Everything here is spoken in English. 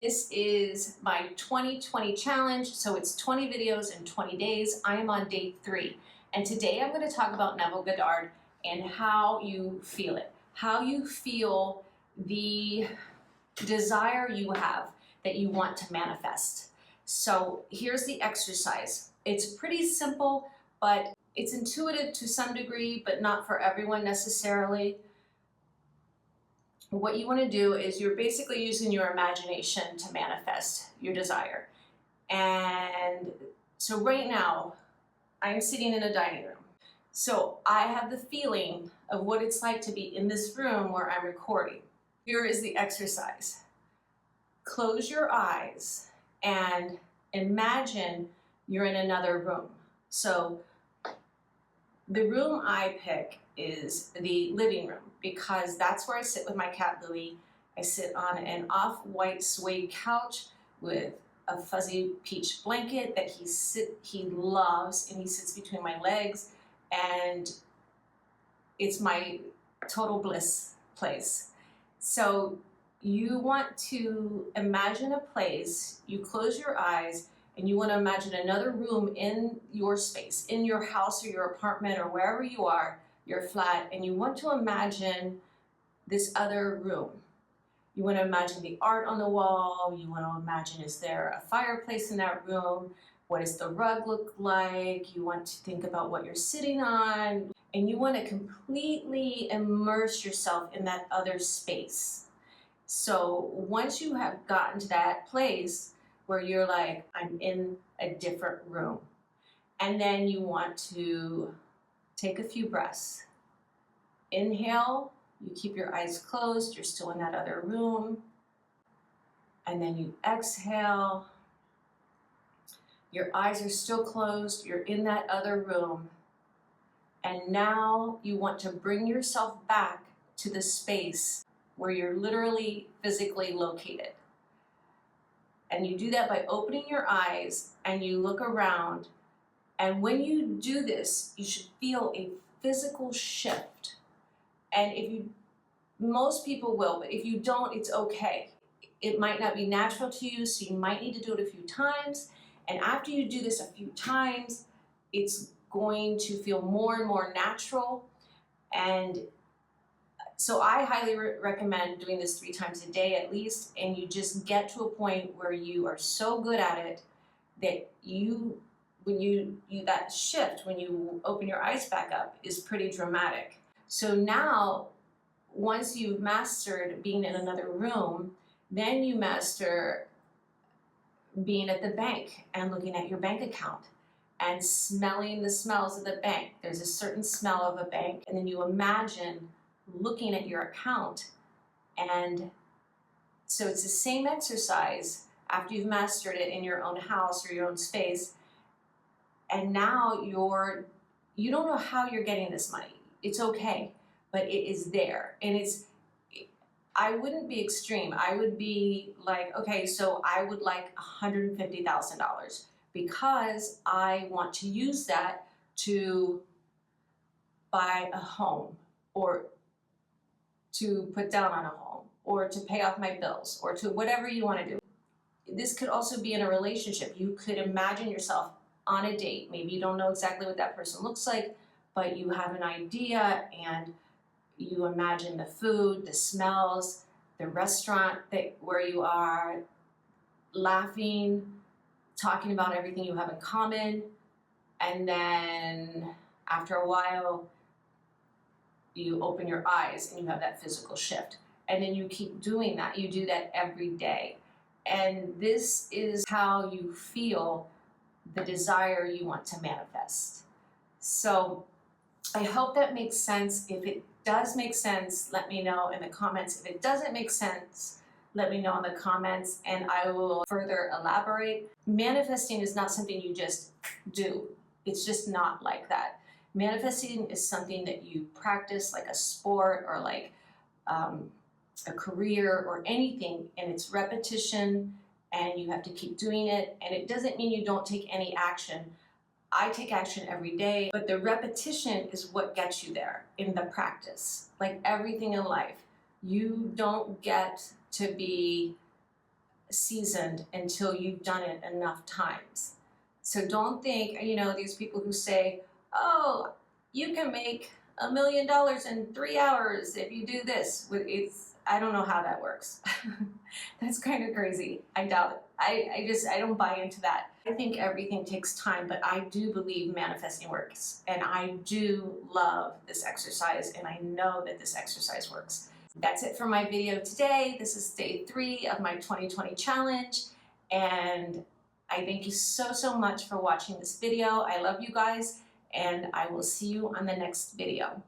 This is my 2020 challenge, so it's 20 videos in 20 days. I am on day 3, and today I'm going to talk about Neville Goddard and how you feel it, how you feel the desire you have that you want to manifest. So here's the exercise. It's pretty simple, but it's intuitive to some degree, but not for everyone necessarily. What you want to do is you're basically using your imagination to manifest your desire. And so right now, I'm sitting in a dining room. So I have the feeling of what it's like to be in this room where I'm recording. Here is the exercise. Close your eyes and imagine you're in another room. So the room I pick is the living room because that's where I sit with my cat Louie. I sit on an off-white suede couch with a fuzzy peach blanket that he loves, and he sits between my legs, and it's my total bliss place. So you want to imagine a place, you close your eyes, and you want to imagine another room in your space, in your house or your apartment or wherever you are, your flat, and you want to imagine this other room. You want to imagine the art on the wall. You want to imagine, is there a fireplace in that room? What does the rug look like? You want to think about what you're sitting on, and you want to completely immerse yourself in that other space. So once you have gotten to that place where you're like, I'm in a different room, and then you want to take a few breaths. Inhale, you keep your eyes closed, you're still in that other room. And then you exhale, your eyes are still closed, you're in that other room. And now you want to bring yourself back to the space where you're literally physically located. And you do that by opening your eyes and you look around. And when you do this, you should feel a physical shift. And most people will, but if you don't, it's okay. It might not be natural to you, so you might need to do it a few times. And after you do this a few times, it's going to feel more and more natural. And so I highly recommend doing this 3 times a day at least, and you just get to a point where you are so good at it that that shift, when you open your eyes back up, is pretty dramatic. So now, once you've mastered being in another room, then you master being at the bank and looking at your bank account and smelling the smells of the bank. There's a certain smell of a bank, and then you imagine looking at your account. And so it's the same exercise after you've mastered it in your own house or your own space. And now you don't know how you're getting this money. It's okay, but it is there. And I wouldn't be extreme. I would be like, okay, so I would like $150,000 because I want to use that to buy a home, or to put down on a home, or to pay off my bills, or to whatever you want to do. This could also be in a relationship. You could imagine yourself on a date. Maybe you don't know exactly what that person looks like, but you have an idea, and you imagine the food, the smells, the restaurant where you are, laughing, talking about everything you have in common. And then after a while, you open your eyes and you have that physical shift. And then you keep doing that. You do that every day. And this is how you feel the desire you want to manifest. So I hope that makes sense. If it does make sense, let me know in the comments. If it doesn't make sense, let me know in the comments and I will further elaborate. Manifesting is not something you just do. It's just not like that. Manifesting is something that you practice, like a sport or like a career or anything, and it's repetition, and you have to keep doing it. And it doesn't mean you don't take any action. I take action every day, but the repetition is what gets you there in the practice. Like everything in life, you don't get to be seasoned until you've done it enough times. So don't think, these people who say, oh, you can make $1 million in 3 hours if you do this. I don't know how that works. That's kind of crazy. I doubt it. I don't buy into that. I think everything takes time, but I do believe manifesting works. And I do love this exercise, and I know that this exercise works. That's it for my video today. This is day 3 of my 2020 challenge. And I thank you so much for watching this video. I love you guys, and I will see you on the next video.